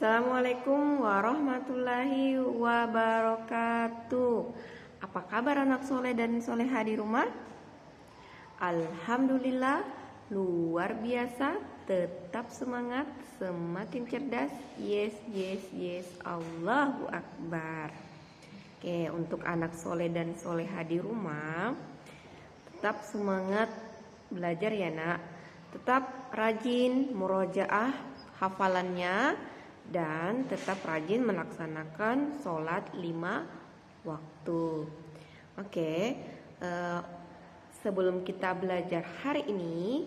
Assalamualaikum warahmatullahi wabarakatuh. Apa kabar anak soleh dan soleha di rumah? Alhamdulillah, luar biasa. Tetap semangat, semakin cerdas. Yes, yes, yes. Allahu Akbar. Oke, untuk anak soleh dan soleha di rumah, tetap semangat belajar ya nak. Tetap rajin murojaah hafalannya dan tetap rajin melaksanakan sholat 5 waktu. Oke, sebelum kita belajar hari ini,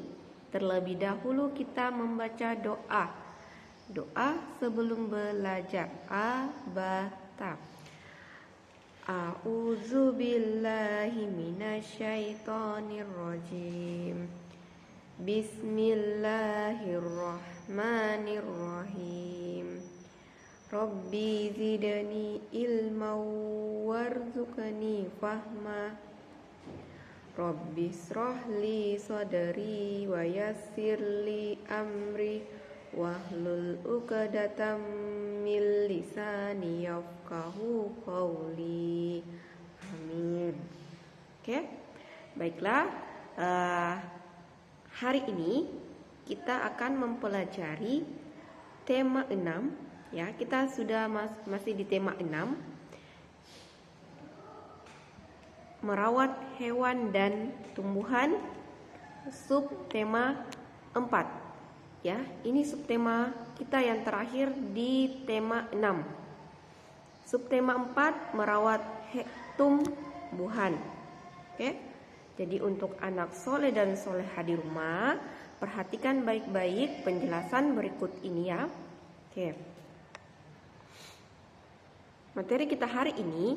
terlebih dahulu kita membaca doa. Doa sebelum belajar. Abata. A'udzu billahi minasyaitonir rajim. Bismillahirrahmanirrahim. Rabbi zidni ilma warzuqni fahma. Rabbi shrahli sadri wa yassirli amri wahlul 'uqdatam min lisani yafqahu qawli. Amin. Oke. Baiklah, hari ini kita akan mempelajari tema 6 ya. Kita sudah masih di tema 6. Merawat hewan dan tumbuhan, subtema 4. Ya, ini subtema kita yang terakhir di tema 6. Subtema 4 merawat tumbuhan. Oke. Jadi untuk anak soleh dan soleha di rumah, perhatikan baik-baik penjelasan berikut ini ya. Oke. Materi kita hari ini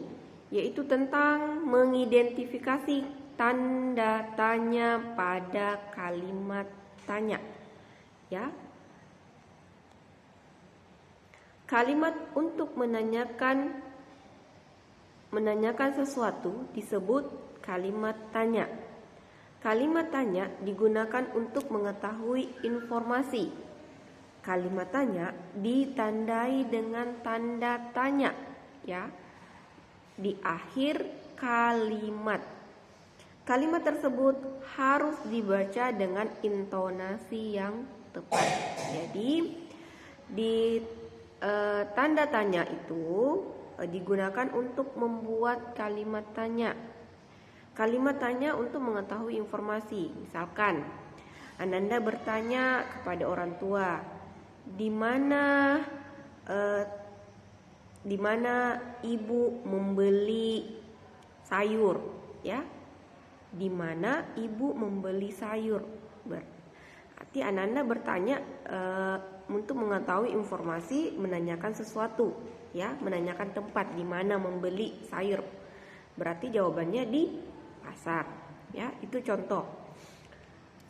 yaitu tentang mengidentifikasi tanda tanya pada kalimat tanya. Ya. Kalimat untuk menanyakan sesuatu disebut kalimat tanya. Kalimat tanya digunakan untuk mengetahui informasi. Kalimat tanya ditandai dengan tanda tanya ya di akhir kalimat. Kalimat tersebut harus dibaca dengan intonasi yang tepat. Jadi di tanda tanya itu digunakan untuk membuat kalimat tanya. Kalimat tanya untuk mengetahui informasi. Misalkan, Ananda bertanya kepada orang tua, di mana ibu membeli sayur, ya? Di mana ibu membeli sayur? Berarti Ananda bertanya untuk mengetahui informasi, menanyakan sesuatu, ya, menanyakan tempat di mana membeli sayur. Berarti jawabannya di pasar, ya, itu contoh.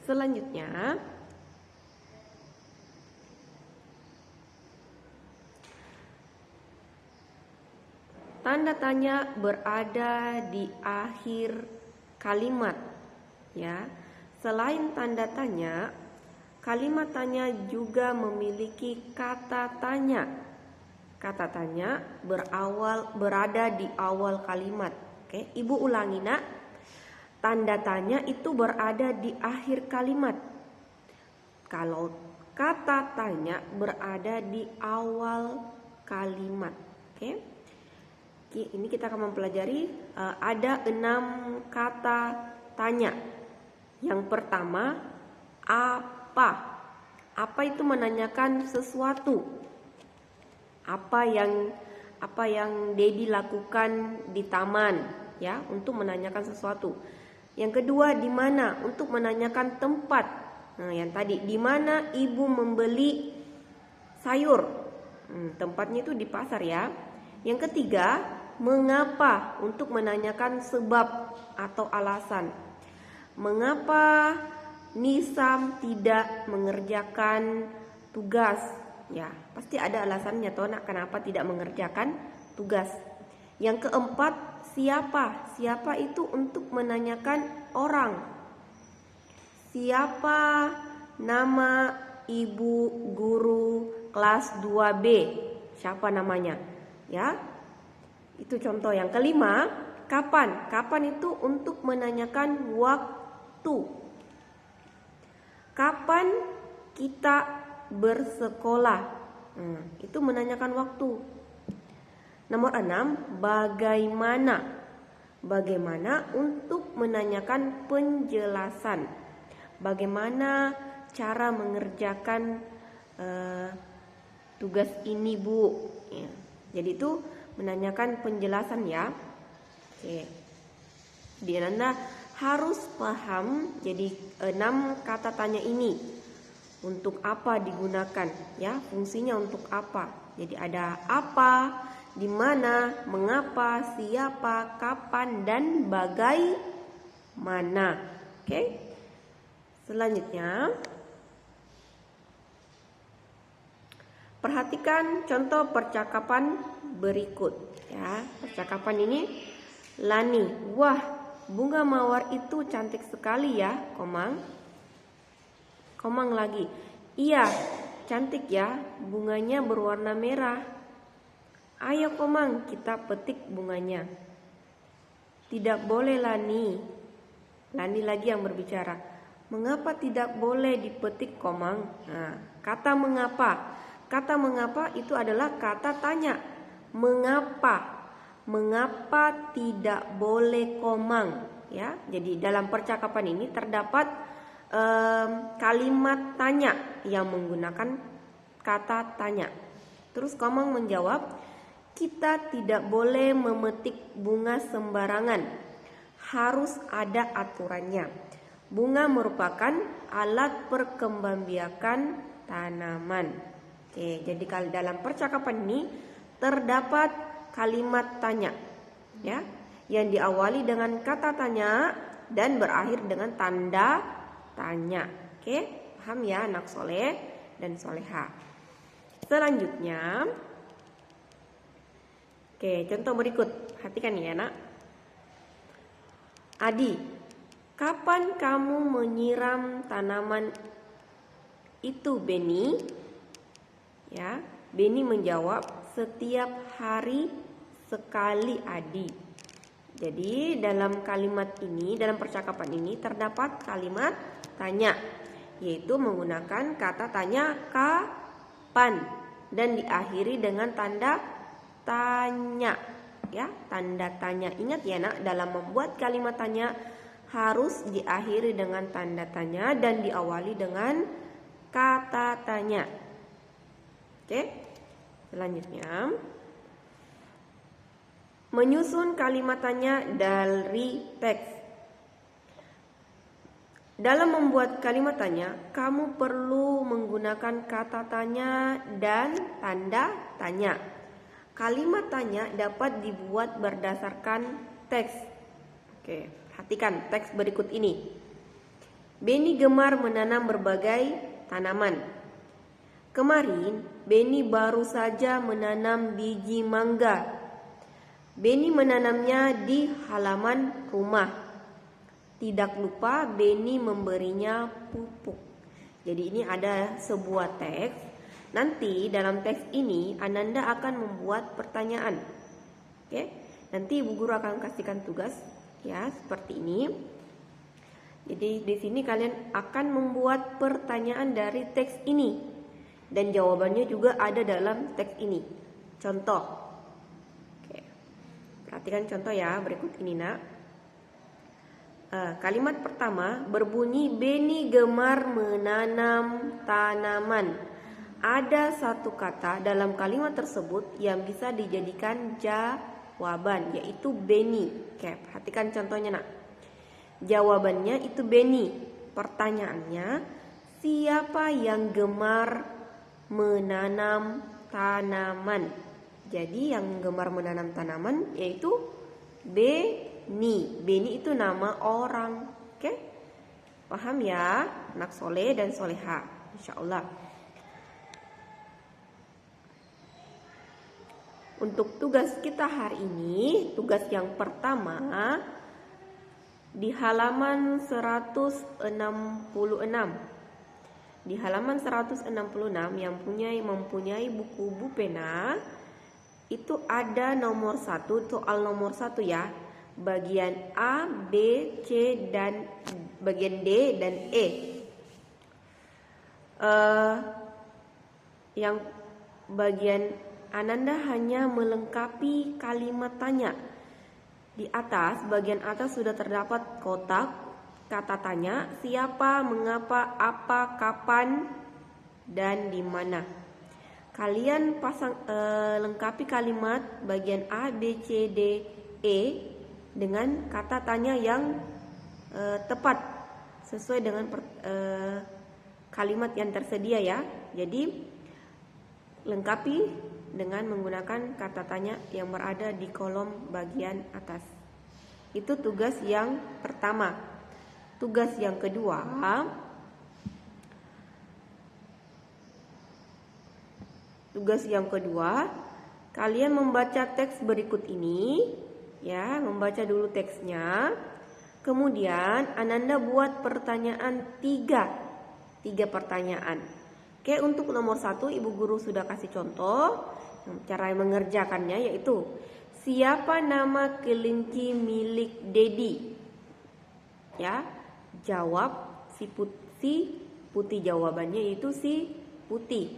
Selanjutnya, tanda tanya berada di akhir kalimat, ya. Selain tanda tanya, kalimat tanya juga memiliki kata tanya. Kata tanya berada di awal kalimat. Oke, Ibu ulangi nak. Tanda tanya itu berada di akhir kalimat. Kalau kata tanya berada di awal kalimat. Oke. Ini kita akan mempelajari ada 6 kata tanya. Yang pertama, apa? Apa itu menanyakan sesuatu. Apa yang Dedi lakukan di taman, ya, untuk menanyakan sesuatu. Yang kedua, di mana? Untuk menanyakan tempat. Nah, yang tadi, di mana ibu membeli sayur? Tempatnya itu di pasar ya. Yang ketiga, mengapa? Untuk menanyakan sebab atau alasan. Mengapa Nisam tidak mengerjakan tugas? Ya, pasti ada alasannya toh nak, kenapa tidak mengerjakan tugas. Yang keempat, siapa? Siapa itu untuk menanyakan orang. Siapa nama ibu guru kelas 2B. Siapa namanya? Ya. Itu contoh yang kelima, kapan? Kapan itu untuk menanyakan waktu. Kapan kita bersekolah? Itu menanyakan waktu. Nomor 6, bagaimana? Bagaimana untuk menanyakan penjelasan. Bagaimana cara mengerjakan tugas ini, Bu? Ya. Jadi itu menanyakan penjelasan ya. Oke. Jadi Anda harus paham jadi 6 kata tanya ini. Untuk apa digunakan ya? Fungsinya untuk apa? Jadi ada apa, di mana, mengapa, siapa, kapan, dan bagaimana. Oke. Selanjutnya, perhatikan contoh percakapan berikut ya. Percakapan ini, Lani, wah, bunga mawar itu cantik sekali ya, Komang. Komang lagi, iya, cantik ya, bunganya berwarna merah. Ayo Komang, kita petik bunganya. Tidak boleh Lani. Lani lagi yang berbicara. Mengapa tidak boleh dipetik Komang? Nah, kata mengapa. Kata mengapa itu adalah kata tanya. Mengapa? Mengapa tidak boleh Komang? Ya, jadi dalam percakapan ini terdapat kalimat tanya yang menggunakan kata tanya. Terus Komang menjawab, kita tidak boleh memetik bunga sembarangan. Harus ada aturannya. Bunga merupakan alat perkembangbiakan tanaman. Oke, jadi kalau dalam percakapan ini terdapat kalimat tanya ya, yang diawali dengan kata tanya dan berakhir dengan tanda tanya. Oke, paham ya anak soleh dan soleha. Selanjutnya, oke, contoh berikut. Perhatikan ya anak. Adi, kapan kamu menyiram tanaman itu, Beni? Ya, Beni menjawab, setiap hari sekali, Adi. Jadi dalam kalimat ini, dalam percakapan ini terdapat kalimat tanya, yaitu menggunakan kata tanya kapan dan diakhiri dengan tanda tanya. Ya, tanda tanya. Ingat ya nak, dalam membuat kalimat tanya harus diakhiri dengan tanda tanya dan diawali dengan kata tanya. Oke. Selanjutnya, menyusun kalimat tanya dari teks. Dalam membuat kalimat tanya, kamu perlu menggunakan kata tanya dan tanda tanya. Kalimat tanya dapat dibuat berdasarkan teks. Oke, perhatikan teks berikut ini. Beni gemar menanam berbagai tanaman. Kemarin, Beni baru saja menanam biji mangga. Beni menanamnya di halaman rumah. Tidak lupa Beni memberinya pupuk. Jadi ini ada sebuah teks. Nanti dalam teks ini Ananda akan membuat pertanyaan. Oke, nanti Ibu Guru akan kasihkan tugas ya seperti ini. Jadi di sini kalian akan membuat pertanyaan dari teks ini dan jawabannya juga ada dalam teks ini. Contoh. Oke. Perhatikan contoh ya berikut ini nak. Kalimat pertama berbunyi Beni gemar menanam tanaman. Ada satu kata dalam kalimat tersebut yang bisa dijadikan jawaban, yaitu Beni. Oke, perhatikan contohnya nak. Jawabannya itu Beni. Pertanyaannya, siapa yang gemar menanam tanaman? Jadi yang gemar menanam tanaman yaitu Beni. Beni itu nama orang. Oke, paham ya anak soleh dan soleha, insya Allah. Untuk tugas kita hari ini, tugas yang pertama di halaman 166. di halaman 166 yang mempunyai buku pena, itu ada nomor 1, soal nomor 1 ya. Bagian A, B, C, dan bagian D dan E. Yang bagian Ananda hanya melengkapi kalimat tanya. Di atas, bagian atas sudah terdapat kotak kata tanya, siapa, mengapa, apa, kapan, dan di mana. Kalian lengkapi kalimat bagian A, B, C, D, E dengan kata tanya yang tepat sesuai dengan kalimat yang tersedia ya. Jadi lengkapi dengan menggunakan kata tanya yang berada di kolom bagian atas. Itu tugas yang pertama. Tugas yang kedua, kalian membaca teks berikut ini ya, membaca dulu teksnya. Kemudian Ananda buat pertanyaan 3 pertanyaan. Oke, untuk nomor 1 Ibu Guru sudah kasih contoh cara mengerjakannya, yaitu siapa nama kelinci milik Dedi? Ya, jawab si Putih, jawabannya itu si Putih.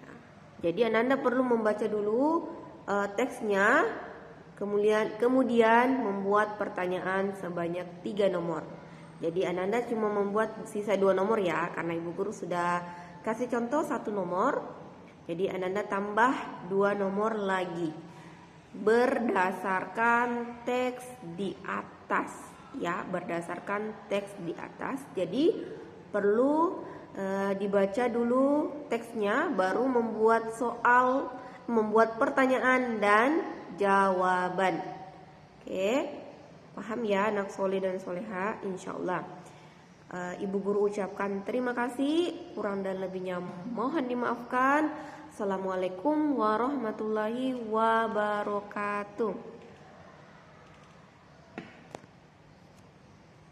Nah, jadi Ananda perlu membaca dulu teksnya, kemudian membuat pertanyaan sebanyak 3 nomor. Jadi Ananda cuma membuat sisa 2 nomor ya, karena Ibu Guru sudah kasih contoh 1 nomor. Jadi Ananda tambah 2 nomor lagi berdasarkan teks di atas ya, berdasarkan teks di atas. Jadi perlu dibaca dulu teksnya, baru membuat pertanyaan dan jawaban. Oke, paham ya anak soleh dan soleha, insyaallah. Ibu Guru ucapkan terima kasih, kurang dan lebihnya mohon dimaafkan. Assalamualaikum warahmatullahi wabarakatuh.